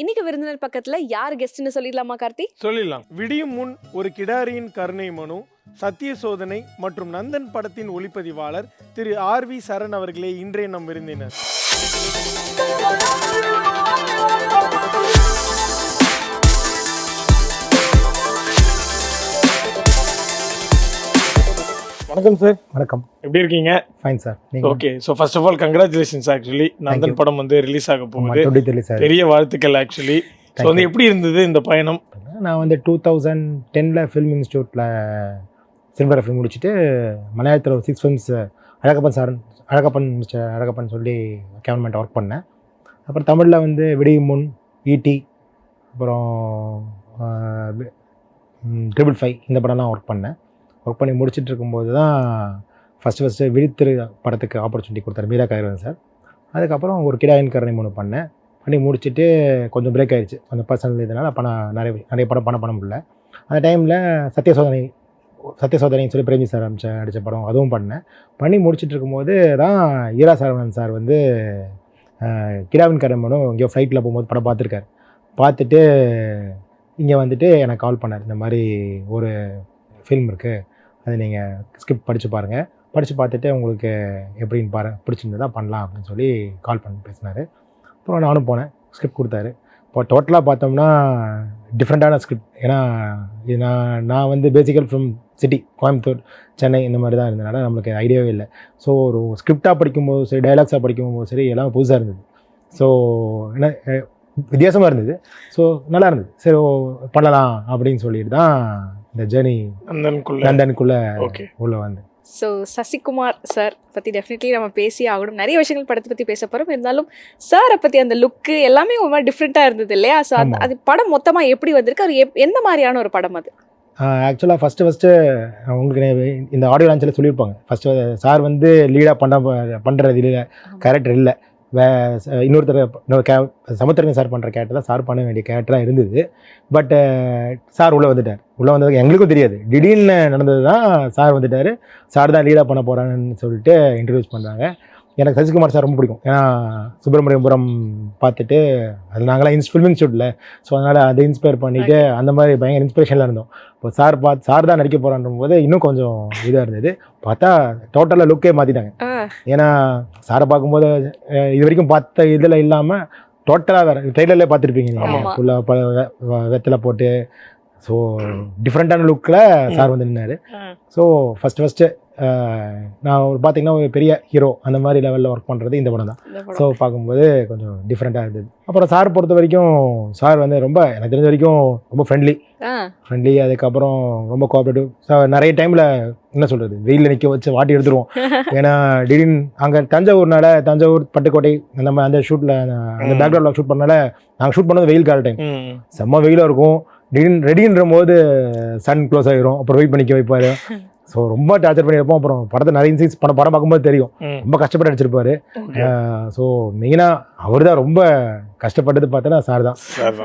இன்னைக்கு விருந்தினர் பக்கத்துல யார் கெஸ்ட்னு சொல்லிடலாமா கார்த்தி? சொல்லிடலாம். விடியும் முன் ஒரு கிடாரியின் கருணை மனு, சத்திய சோதனை மற்றும் நந்தன் படத்தின் ஒளிப்பதிவாளர் திரு RV சரண் அவர்களே இன்றைய நம் விருந்தினர். வணக்கம் சார். வணக்கம். எப்படி இருக்கீங்க? Fine sir. Okay, so first of all congratulations. Actually Nandan படம் வந்து ரிலீஸ் ஆக போகுது. பெரிய வாழ்த்துக்கள். ஆக்சுவலி ஸோ வந்து எப்படி இருந்தது இந்த பயணம்? நான் வந்து 2010 ஃபிலிம் இன்ஸ்டியூட்டில் சினிமாகிராஃபி முடிச்சுட்டு மலையாளத்தில் ஒரு 6 ஃபிலிம்ஸ் அழகப்பன் சொல்லி கேமராமேன் ஒர்க் பண்ணேன். அப்புறம் தமிழில் வந்து விடியும் முன், ஈட்டி, அப்புறம் 555 இந்த படம்லாம் ஒர்க் பண்ணி முடிச்சுட்டு இருக்கும்போது தான் ஃபஸ்ட்டு விழித்திரு படத்துக்கு ஆப்பர்ச்சுனிட்டி கொடுத்தாரு மீரா கதிரவன் சார். அதுக்கப்புறம் ஒரு கிடாயின் கருணை மனு பண்ணி முடிச்சுட்டு கொஞ்சம் பிரேக் ஆகிடுச்சு. கொஞ்சம் பர்சனல் இதனால் நான் நிறைய படம் பண்ண முடியல. அந்த டைமில் சத்திய சோதனைன்னு சொல்லி பிரேமி சார் அடித்த படம் அதுவும் பண்ணி முடிச்சுட்டு இருக்கும்போது தான் ஈரா சரவணன் சார் வந்து கிடாவின் கருணை மனு இங்கே ஃப்ளைட்டில் போகும்போது படம் பார்த்துட்டு இங்கே வந்துட்டு எனக்கு கால் பண்ணார். இந்த மாதிரி ஒரு ஃபில்ம் இருக்குது, அது நீங்கள் ஸ்கிரிப்ட் படித்து பாருங்கள், படித்து பார்த்துட்டு உங்களுக்கு எப்படின்னு பிடிச்சிருந்ததா பண்ணலாம் அப்படின்னு சொல்லி கால் பண்ணி பேசினார். அப்புறம் நானும் போனேன், ஸ்கிரிப்ட் கொடுத்தாரு. இப்போ டோட்டலாக பார்த்தோம்னா டிஃப்ரெண்ட்டான ஸ்கிரிப்ட். ஏன்னா இது நான் வந்து physical from city, Coimbatore, Chennai இந்த மாதிரி தான் இருந்ததுனால நம்மளுக்கு ஐடியாவே இல்லை. ஸோ ஒரு ஸ்கிரிப்டாக படிக்கும்போது சரி, டைலாக்ஸாக படிக்கும்போது சரி, எல்லாம் புதுசாக இருந்தது. ஸோ என்ன வித்தியாசமாக இருந்தது. ஸோ நல்லா இருந்தது. சரி பண்ணலாம் அப்படின்னு சொல்லிட்டு தான் இந்த ஜேர்னி நந்தனுக்குள்ளே உள்ளே வந்து. ஸோ சசிகுமார் சார் பற்றி டெஃபினெட்லி நம்ம பேசி ஆகணும். நிறைய விஷயங்கள் படத்தை பற்றி பேச போகிறோம். இருந்தாலும் சாரை பற்றி அந்த லுக்கு எல்லாமே ஒரு மாதிரி டிஃப்ரெண்ட்டாக இருந்தது இல்லையா? ஸோ அது படம் மொத்தமாக எப்படி வந்திருக்கு, அது எந்த மாதிரியான ஒரு படம் அது? ஆக்சுவலாக ஃபஸ்ட்டு உங்களுக்கு இந்த ஆடியோ லான்ச்சில் சொல்லியிருப்பாங்க. ஃபஸ்ட்டு சார் வந்து லீடாக பண்ணுறது இல்லை, கேரக்டர் இல்லை. இன்னொரு சமுத்திரன் சார் பண்ணுற கேரக்டர் தான் சார் பண்ண வேண்டிய கேரக்டராக இருந்தது. பட் சார் உள்ளே வந்ததுக்கு எங்களுக்கும் தெரியாது. திடீர்னு நடந்தது தான் சார் வந்துட்டார். சார் தான் லீடாக பண்ண போகிறான்னு சொல்லிட்டு இன்ட்ரடியூஸ் பண்ணுறாங்க. எனக்கு சசிகுமார் சார் ரொம்ப பிடிக்கும். ஏன்னா சுப்பிரமணியபுரம் பார்த்துட்டு அது நாங்களாம் ஃபிலிம் இன்ஸ்டியூட்டில், ஸோ அதனால் அதை இன்ஸ்பயர் பண்ணிவிட்டு அந்த மாதிரி பயங்கர இன்ஸ்பிரேஷனில் இருந்தோம். இப்போ சார் தான் நடிக்க போகிறான்ற போது இன்னும் கொஞ்சம் இதாக இருந்தது. பார்த்தா டோட்டலாக லுக்கே மாற்றிட்டாங்க. ஏன்னா சாரை பார்க்கும்போது இது வரைக்கும் பார்த்த இதில் இல்லாமல் டோட்டலாக வேறு. ட்ரெய்லர்லேயே பார்த்துருப்பீங்க நீங்கள், ஃபுல்லாக வெத்தலை போட்டு. ஸோ டிஃப்ரெண்ட்டான லுக்கில் சார் வந்து நின்னார். ஸோ ஃபஸ்ட்டு நான் பார்த்தீங்கன்னா ஒரு பெரிய ஹீரோ அந்த மாதிரி லெவலில் ஒர்க் பண்ணுறது இந்த படம் தான். ஸோ பார்க்கும்போது கொஞ்சம் டிஃப்ரெண்ட்டாக இருந்தது. அப்புறம் சார் பொறுத்த வரைக்கும் சார் வந்து ரொம்ப எனக்கு தெரிஞ்ச வரைக்கும் ரொம்ப ஃப்ரெண்ட்லி. அதுக்கப்புறம் ரொம்ப கோஆப்ரேட்டிவ். நிறைய டைமில் என்ன சொல்கிறது, வெயிலில் நிற்க வச்சு வாட்டி எடுத்துருவோம். ஏன்னா திடீர்னு அங்கே தஞ்சாவூர் பட்டுக்கோட்டை அந்த ஷூட்டில் அந்த பேக்ரவுண்டில் ஷூட் பண்ணனால நாங்கள் ஷூட் பண்ணது வெயில் கால டைம், செம்ம வெயிலாக இருக்கும். திடீர்னு ரெடின்ற போது சன் க்ளோஸ் ஆகிரும், அப்புறம் வெயிட் பண்ணிக்க வைப்பார். ஸோ ரொம்ப டார்ச்சர் பண்ணி வைப்போம். அப்புறம் படத்தை நிறைய சீன்ஸ் படம் பார்க்கும்போது தெரியும், ரொம்ப கஷ்டப்பட்டு அடிச்சிருப்பாரு. ஸோ மெயினாக அவர் தான் ரொம்ப கஷ்டப்பட்டது. பார்த்தா சார் தான்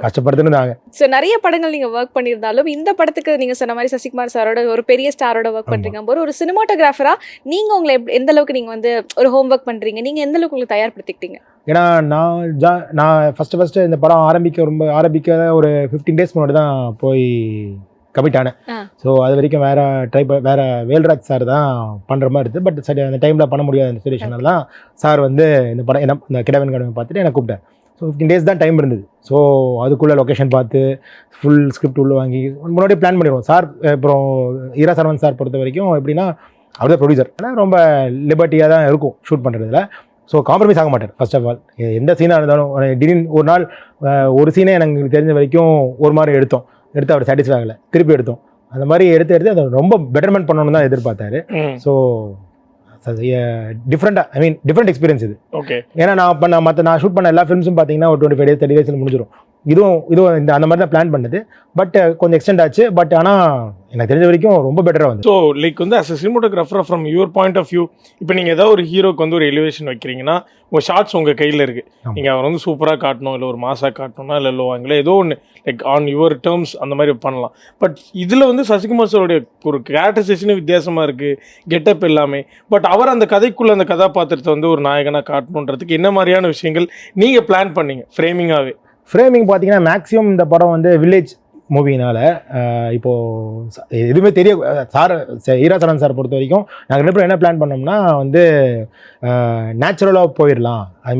கஷ்டப்படுத்துன்னு நாங்கள். ஸோ நிறைய படங்கள் நீங்கள் ஒர்க் பண்ணியிருந்தாலும் இந்த படத்துக்கு நீங்கள் சொன்ன மாதிரி சசிகுமார் சாரோட ஒரு பெரிய ஸ்டாரோட ஒர்க் பண்ணுறீங்க போது ஒரு சினிமாட்டோகிராஃபராக நீங்கள் உங்களை எந்த அளவுக்கு நீங்கள் வந்து ஒரு ஹோம் ஒர்க் பண்ணுறீங்க, நீங்கள் எந்த அளவுக்கு உங்களுக்கு தயார்படுத்திக்கிட்டீங்க? ஏன்னா நான் ஃபஸ்ட்டு இந்த படம் ஆரம்பிக்க ஒரு 15 days முன்னாடி தான் போய் கமிட் ஆனேன். ஸோ அது வரைக்கும் வேற வேல்ராஜ் சார் தான் பண்ணுற மாதிரி இருக்குது. பட் சரி அந்த டைமில் பண்ண முடியாத அந்த சுச்சுவேஷனில் தான் சார் வந்து இந்த படம் இந்த கிடாவின் கருணை பார்த்துட்டு எனக்கு கூப்பிட்டேன். ஸோ 15 days தான் டைம் இருந்தது. ஸோ அதுக்குள்ளே லொக்கேஷன் பார்த்து ஃபுல் ஸ்கிரிப்ட் உள்ள வாங்கி முன்னாடியே பிளான் பண்ணிடுவோம். சார் அப்புறம் ஈரா சரவணன் சார் பொறுத்த வரைக்கும் எப்படின்னா அவர் தான் ப்ரொடியூசர். ஆனால் ரொம்ப லிபர்ட்டியாக தான் இருக்கும் ஷூட் பண்ணுறதுல. ஸோ காம்ப்ரமைஸ் ஆக மாட்டார். ஃபர்ஸ்ட் ஆஃப் ஆல் எந்த சீனாக இருந்தாலும் திடீர்னு ஒரு நாள் ஒரு சீனே எனக்கு தெரிஞ்ச வரைக்கும் ஒரு மாதிரி எடுத்து அவர் சாட்டிஸ்ஃபை ஆகலை, திருப்பி எடுத்தோம். அந்த மாதிரி எடுத்து அதை ரொம்ப பெட்டர்மெண்ட் பண்ணணும்னு தான் எதிர்பார்த்தாரு. ஸோ டிஃப்ரெண்ட் எக்ஸ்பீரியன்ஸ் இது. ஓகே. ஏன்னா நான் ஷூட் பண்ண எல்லா ஃபிலிம்ஸும் பார்த்தீங்கன்னா ஒரு 25 days 30 days முடிஞ்சிடும். இதுவும் அந்த மாதிரி தான் பிளான் பண்ணது. பட் கொஞ்சம் எக்ஸ்டெண்ட் ஆச்சு. பட் ஆனால் எனக்கு தெரிஞ்ச வரைக்கும் ரொம்ப பெட்டராக வந்து. ஸோ லைக் வந்து as a cinematographer from your point of view, இப்போ நீங்கள் ஏதாவது ஒரு ஹீரோக்கு வந்து ஒரு எலிவேஷன் வைக்கிறீங்கன்னா உங்கள் ஷார்ட்ஸ் உங்கள் கையில் இருக்குது. நீங்கள் அவர் வந்து சூப்பராக காட்டணும், இல்லை ஒரு மாசாக காட்டணும்னா, இல்லை லோவாங்களே ஏதோ ஒன்று லைக் ஆன் யுவர் டேர்ம்ஸ் அந்த மாதிரி பண்ணலாம். பட் இதில் வந்து சசிகுமார் சாரோடைய ஒரு கேரக்டரைசேஷனே வித்தியாசமாக இருக்குது, கெட்டப் எல்லாமே. பட் அவர் அந்த கதைக்குள்ளே அந்த கதாபாத்திரத்தை வந்து ஒரு நாயகனாக காட்டணுன்றதுக்கு என்ன மாதிரியான விஷயங்கள் நீங்கள் பிளான் பண்ணீங்க ஃப்ரேமிங்காகவே? ஃப்ரேமிங் பார்த்தீங்கன்னா மேக்ஸிமம் இந்த படம் வந்து வில்லேஜ் மூவினால எதுவுமே தெரிய சார் ஈராசரன் சார் பொறுத்த வரைக்கும் நாங்கள் ரெண்டு பேரும் என்ன பிளான் பண்ணோம்னா வந்து நேச்சுரலாக போயிடலாம். ஐ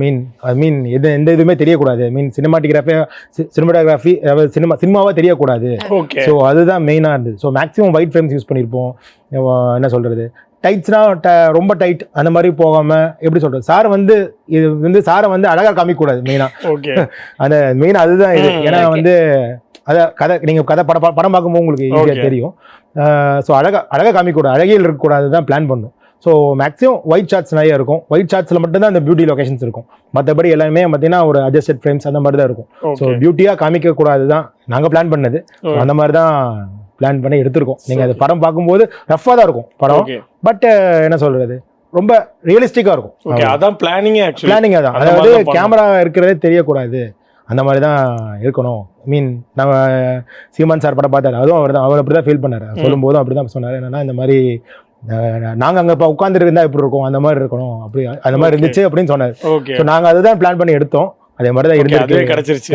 மீன் எந்த இதுவுமே தெரியக்கூடாது. சினிமாட்டோகிராஃபி சினிமாவாக தெரியக்கூடாது. ஸோ அதுதான் மெயினாக இருந்தது. So maximum white frames use பண்ணியிருப்போம். என்ன சொல்கிறது, டைட்ஸ்னா ரொம்ப டைட் அந்த மாதிரி போகாமல் எப்படி சொல்கிறது, சாரை வந்து அழகாக காமிக்கக்கூடாது மெயினாக. அந்த மெயினாக அதுதான் இது. ஏன்னா வந்து கதை நீங்கள் படம் பார்க்கும்போது உங்களுக்கு ஈஸியாக தெரியும். ஸோ அழகாக காமிக்கக்கூடாது, அழகியல் இருக்கக்கூடாது தான் பிளான் பண்ணோம். ஸோ மேக்ஸிமம் ஒயிட் ஷார்ட்ஸ் நிறைய இருக்கும். ஒயிட் ஷார்ட்ஸில் மட்டும்தான் அந்த பியூட்டி லொகேஷன்ஸ் இருக்கும். மற்றபடி எல்லாமே பார்த்தீங்கன்னா ஒரு அட்ஜஸ்டட் ஃப்ரேம்ஸ் அந்த மாதிரி தான் இருக்கும். ஸோ பியூட்டியாக காமிக்கக்கூடாது தான் நாங்கள் பிளான் பண்ணது. அந்த மாதிரி தான் பிளான் பண்ணி எடுத்திருக்கோம். நீங்கள் அது படம் பார்க்கும்போது ரஃபாக தான் இருக்கும் படம். பட் என்ன சொல்கிறது, ரொம்ப ரியலிஸ்டிக்காக இருக்கும். அதான் பிளானிங் தான். அதாவது கேமரா இருக்கிறதே தெரியக்கூடாது, அந்த மாதிரி தான் இருக்கணும். நம்ம சீமான் சார் படம் பார்த்தாரு, அதுவும் அவர் அப்படி தான் ஃபீல் பண்ணார். சொல்லும்போதும் அப்படி தான் சொன்னார். என்னன்னா இந்த மாதிரி நாங்கள் அங்கே இப்போ உட்காந்துருந்தா எப்படி இருக்கும் அந்த மாதிரி இருக்கணும், அப்படி அந்த மாதிரி இருந்துச்சு அப்படின்னு சொன்னார். ஸோ நாங்கள் அதுதான் பிளான் பண்ணி எடுத்தோம். அதே மாதிரி தான் இருந்துச்சு, கிடைச்சிருச்சு.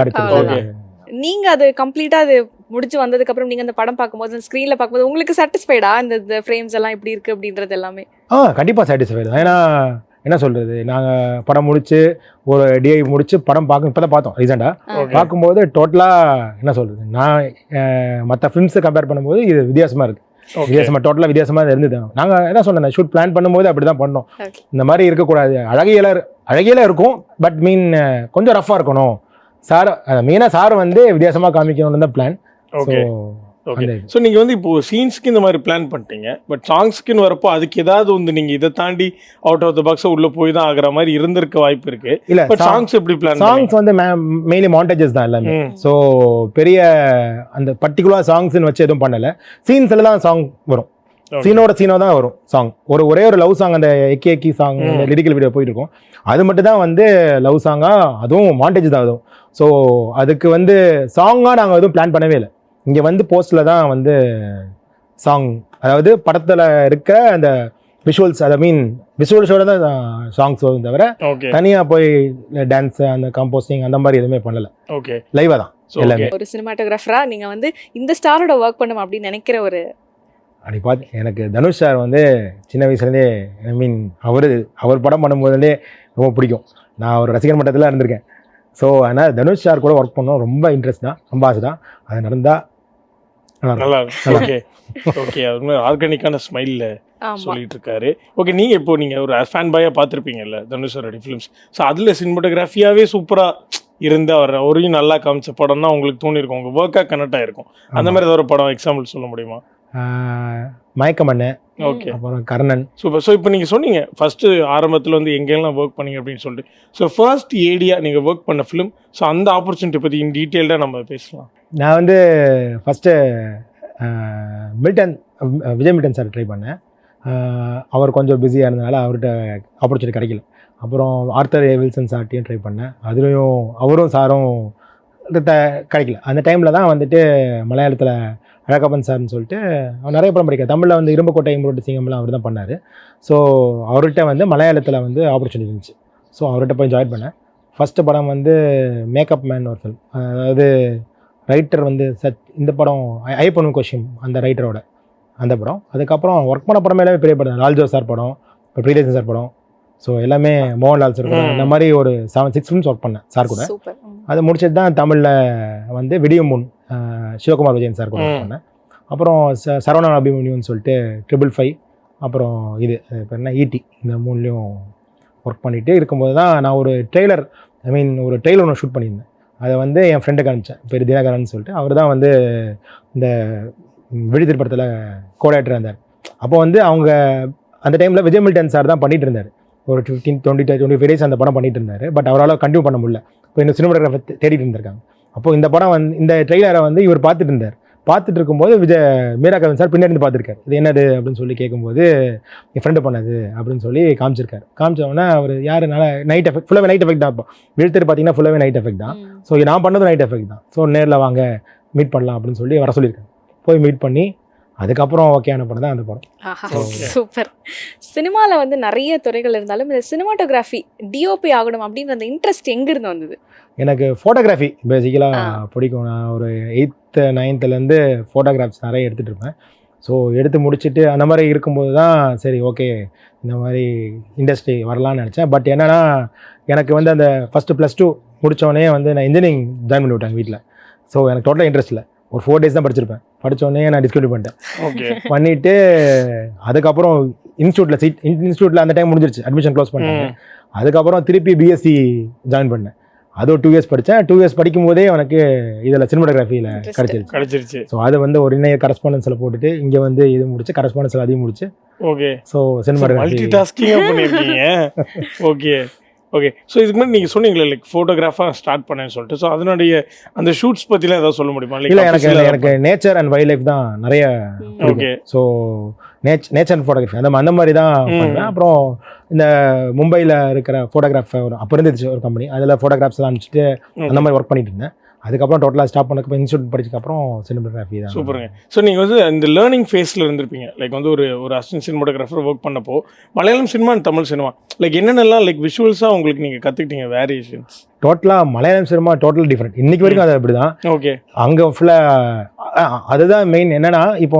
நீங்க அது கம்ப்ளீட்டா அது முடிச்சு வந்ததுக்கு அப்புறம் நீங்க அந்த படம் பார்க்கும்போது ஸ்கிரீன்ல பார்க்கும்போது உங்களுக்கு சாட்டிஸ்ஃபைடா இந்த ஃப்ரேம்ஸ் எல்லாம் எப்படி இருக்கு அப்படின்றது எல்லாமே? கண்டிப்பா சாட்டிஸ்ஃபைடு தான். ஏன்னா என்ன சொல்றது, நாங்க படம் முடிச்சு ஒரு டிஐ முடிச்சு படம் இப்பதான் பார்த்தோம் ரீசெண்டா. பார்க்கும்போது டோட்டலா என்ன சொல்றது, நான் மற்ற ஃபிலிம்ஸை கம்பேர் பண்ணும்போது இது வித்தியாசமா இருக்கு. டோட்டலா வித்தியாசமா இருந்தது. நாங்க என்ன சொன்னேன், ஷூட் பிளான் பண்ணும்போது அப்படிதான் பண்ணோம். இந்த மாதிரி இருக்கக்கூடாது, அழகியலா இருக்கும், பட் கொஞ்சம் ரஃபா இருக்கணும். மெயினா சார் வந்து வித்தியாசமா காமிக்கணும்னு தான் பிளான். ஸோ நீங்கள் வந்து இப்போ சீன்ஸ்க்கு இந்த மாதிரி பிளான் பண்ணிட்டீங்க. பட் சாங்ஸ்க்குன்னு வரப்போ அதுக்கு ஏதாவது வந்து நீங்கள் இதை தாண்டி அவுட் ஆஃப் த பாக்ஸை உள்ள போய் தான் ஆகிற மாதிரி இருந்திருக்க வாய்ப்பு இருக்கு. இல்லை, பட் சாங்ஸ் எப்படி பிளான்? சாங்ஸ் வந்து மெயின்லி மாண்டேஜஸ் தான் எல்லாமே. ஸோ பெரிய அந்த பர்டிகுலர் சாங்ஸ்ன்னு வச்சு எதுவும் பண்ணலை. சீன்ஸ்ல தான் சாங் வரும், சீனோ தான் வரும் சாங். ஒரே ஒரு லவ் சாங், அந்த எக்கி சாங், அந்த லிரிக்கல் வீடியோ போயிட்டு இருக்கும், அது மட்டும் தான் வந்து லவ் சாங்கா, அதுவும் மாண்டேஜ் தான். அதுவும் ஸோ அதுக்கு வந்து சாங்காக நாங்கள் எதுவும் பிளான் பண்ணவே இல்லை. இங்கே வந்து போஸ்டில் தான் வந்து சாங், அதாவது படத்தில் இருக்க அந்த விஷுவல்ஸ், விஷுவல்ஸோட தான் சாங்ஸ் வரும் தவிர தனியாக போய் டான்ஸ் அந்த கம்போசிங் அந்த மாதிரி எதுவுமே பண்ணலை. லைவாக தான் எல்லாமே. ஒரு சினிமாட்டோகிராஃபரா நீங்கள் வந்து இந்த ஸ்டாரோட ஒர்க் பண்ணணும் அப்படின்னு நினைக்கிற ஒரு அப்படி பார்த்து எனக்கு தனுஷ் சார் வந்து சின்ன வயசுலேருந்தே அவர் படம் பண்ணும்போதுலேருந்தே ரொம்ப பிடிக்கும். நான் ஒரு ரசிகர் மட்டத்தில் இருந்திருக்கேன். ஸோ அதனால் தனுஷ் சார் கூட ஒர்க் பண்ணோம் ரொம்ப இன்ட்ரெஸ்ட் தான், ரொம்ப ஆசை தான். அது நடந்தால் நல்லா ஓகே. அது ஆர்கானிக்கான ஸ்மைலில் சொல்லிட்டு இருக்காரு. ஓகே, நீங்கள் ஒரு ஃபேன் பாயாக பார்த்துருப்பீங்கல்ல தனுஷ் சாரோட ஃபிலிம்ஸ். ஸோ அதில் சினிமாட்டோகிராஃபியாகவே சூப்பராக இருந்து அவரையும் நல்லா காமிச்ச படம்னா உங்களுக்கு தோணியிருக்கும், உங்கள் ஒர்க்காக கனெக்ட் ஆகிருக்கும். அந்த மாதிரி ஏதாவது ஒரு படம் எக்ஸாம்பிள் சொல்ல முடியுமா? மயக்கமண்ணு, ஓகே, அப்புறம் கர்ணன். சூப்பர். ஸோ இப்போ நீங்கள் சொன்னீங்க ஃபஸ்ட்டு ஆரம்பத்தில் வந்து எங்கெல்லாம் ஒர்க் பண்ணீங்க அப்படின்னு சொல்லிட்டு. ஸோ ஃபர்ஸ்ட் ஏடியா நீங்கள் ஒர்க் பண்ண ஃபிலிம், ஸோ அந்த ஆப்பர்ச்சுனிட்டி பற்றி இன் டீட்டெயில்டாக நம்ம பேசலாம். நான் வந்து first Vijay Milton sir try பண்ணேன். அவர் கொஞ்சம் பிஸியாக இருந்தனால அவர்கிட்ட ஆப்பர்ச்சுனிட்டி கிடைக்கல. அப்புறம் ஆர்த்தர் ஏ வில்சன் சார்ட்டையும் ட்ரை பண்ணேன். அதுலேயும் அவரும் சாரும் கிடைக்கல. அந்த டைமில் தான் வந்துட்டு மலையாளத்தில் அழகப்பன் சார்னு சொல்லிட்டு அவர் நிறைய படம் படிக்க, தமிழில் வந்து இரும்புக்கோட்டை இம்புரோட்டு சிங்கம்லாம் அவர் தான் பண்ணார். ஸோ அவர்கிட்ட வந்து மலையாளத்தில் வந்து ஆப்பர்ச்சுனிட்டி இருந்துச்சு. ஸோ அவர்கிட்ட போய் ஜாயின் பண்ணேன். ஃபஸ்ட்டு படம் வந்து மேக்கப் மேன் ஒரு ஃபிலிம், அதாவது ரைட்டர் வந்து இந்த படம் ஐயப்பன் கொஷின் அந்த ரைட்டரோட அந்த படம். அதுக்கப்புறம் ஒர்க் பண்ண படம் எல்லாமே பெரிய படம், லால்ஜோ சார் படம், இப்போ பிரியதர்ஷன் சார் படம். ஸோ எல்லாமே மோகன்லால் சார் படம், இந்த மாதிரி ஒரு 7-6 ஃபிலிம்ஸ் ஒர்க் பண்ணேன் சார் கூட. அதை முடிச்சது தான் தமிழில் வந்து விடியும் முன் சிவகுமார் விஜயன் சார் கூட ஒர்க் பண்ணேன். அப்புறம் சரவணன் அபிமன்யுன்னு சொல்லிட்டு 555, அப்புறம் இது என்ன ஈட்டி, இந்த 3லையும் ஒர்க் பண்ணிகிட்டே இருக்கும்போது தான் நான் ஒரு ட்ரெய்லர் ஒன்று ஷூட் பண்ணியிருந்தேன். அதை வந்து என் ஃப்ரெண்டுக்கு அனுப்பிச்சேன், பேர் தினகரன் சொல்லிட்டு. அவர் தான் வந்து இந்த விழித்திரு படத்தில் கோஆர்டினேட்டர் இருந்தார். அப்போ வந்து அவங்க அந்த டைமில் விஜய் மில்டன் சார் தான் பண்ணிட்டு இருந்தார். ஒரு 15-20 டேஸ் அந்த படம் பண்ணிட்டு இருந்தார். பட் அவரால் கண்டினியூ பண்ண முடியல. இப்போ இந்த சினிமாட்டோகிராஃபர் தேடிட்டு இருந்திருக்காங்க. அப்போ இந்த படம் வந்து இந்த ட்ரெய்லரை வந்து இவர் பார்த்துட்டு இருந்தார். பார்த்துட்டு இருக்கும்போது மீரா கவின் சார் பின்னாடி பார்த்துருக்காரு. இது என்னது அப்படின்னு சொல்லி கேட்கும்போது என் ஃப்ரெண்டு பண்ணது அப்படின்னு சொல்லி காமிச்சிருக்காரு. காமிச்சவொடனே அவர் யார், நைட் எஃபெக்ட், ஃபுல்லாகவே நைட் எஃபெக்ட் தான். இப்போ விழுத்தர் பார்த்தீங்கன்னா ஃபுல்லாகவே நைட் எஃபெக்ட் தான். ஸோ நான் பண்ணதும் நைட் எஃபெக்ட் தான். ஸோ நேரில் வாங்க மீட் பண்ணலாம் அப்படின்னு சொல்லி வர சொல்லியிருக்காங்க. போய் மீட் பண்ணி அதுக்கப்புறம் ஓகேயான படம் தான் அந்த படம். சூப்பர். சினிமாவில் வந்து நிறைய துறைகள் இருந்தாலும் இந்த சினிமாட்டோகிராஃபி டிஓபி ஆகணும் அப்படின்ற அந்த இன்ட்ரெஸ்ட் எங்கிருந்து வந்தது? எனக்கு ஃபோட்டோகிராஃபி பேசிக்கலாக பிடிக்கும். நான் ஒரு 8th 9th ஃபோட்டோகிராஃப்ஸ் நிறைய எடுத்துகிட்டு இருப்பேன். ஸோ எடுத்து முடிச்சுட்டு அந்த மாதிரி இருக்கும்போது தான் சரி ஓகே இந்த மாதிரி இண்டஸ்ட்ரி வரலான்னு நினச்சேன். பட் என்னென்னா எனக்கு வந்து அந்த ஃபஸ்ட்டு +2 முடித்தோடனே வந்து நான் இன்ஜினியரிங் ஜாயின் பண்ணி விட்டாங்க வீட்டில். ஸோ எனக்கு டோட்டலாக இன்ட்ரெஸ்ட் இல்லை. ஒரு 4 days தான் படிச்சிருப்பேன். படித்தோடனே நான் டிஸ்கண்டினியூ பண்ணிட்டேன். ஓகே. பண்ணிவிட்டு அதுக்கப்புறம் இன்ஸ்டியூட்டில் அந்த டைம் முடிஞ்சிருச்சு, அட்மிஷன் க்ளோஸ் பண்ணிட்டாங்க. அதுக்கப்புறம் திருப்பி பிஎஸ்சி ஜாயின் பண்ணேன். அது ஒரு 2 years படித்தேன். 2 years படிக்கும் போதே எனக்கு இதில் சினிமாட்டோகிராஃபியில் கிடச்சிருச்சு. ஸோ அது வந்து ஒரு இணைய கரஸ்பாண்டன்ஸில் போட்டுட்டு இங்கே வந்து இது முடிச்சு கரஸ்பாண்டன்ஸில் அதையும் முடிச்சு. ஓகே. ஸோ சினிமாட்டோகிராஃபி மல்டி டாஸ்கிங்காக பண்ணியிருக்கீங்க. Okay okay. ஸோ இதுக்கு முன்னாடி நீங்கள் சொன்னீங்களே லைக் ஃபோட்டோகிராஃபாக ஸ்டார்ட் பண்ணேன்னு சொல்லிட்டு, ஸோ அதனுடைய அந்த ஷூட்ஸ் பற்றிலாம் ஏதாவது சொல்ல முடியுமா? இல்லை, எனக்கு நேச்சர் அண்ட் வைல்ட் லைஃப் தான் நிறைய. Okay. So nature and photography அந்த மாதிரி தான் பண்ணுவேன். அப்புறம் இந்த மும்பையில் இருக்கிற ஃபோட்டோகிராஃபர் அப்போ இருந்துச்சு ஒரு கம்பெனி, அதில் ஃபோட்டோகிராஃப்ஸ்லாம் அனுப்பிச்சிட்டு அந்த மாதிரி ஒர்க் பண்ணிட்டு இருந்தேன். அதுக்கப்புறம் டோட்டலாக ஸ்டாப் பண்ணதுக்கு இன்ஸ்டியூட் படிச்சதுக்கப்புறம் சினிமாட்டோகிராஃபி தான். சூப்பருங்க. ஸோ நீங்கள் வந்து இந்த லேர்னிங் ஃபேஸில் இருந்திருப்பீங்க. லைக் வந்து ஒரு அசிஸ்டன்ட் சினிமாட்டோகிராஃபர் ஒர்க் பண்ணப்போ Malayalam cinema and Tamil cinema like என்னென்னலாம் லைக் விஷுவல்ஸாக உங்களுக்கு நீங்கள் கற்றுக்கிட்டீங்க வேரியேஷன்ஸ்? டோட்டலாக மலையாளம் சினிமா டோட்டல் டிஃப்ரெண்ட். இன்னைக்கு வரைக்கும் அது அப்படி தான். ஓகே. அங்கே ஃபுல்லாக அதுதான் மெயின். என்னன்னா இப்போ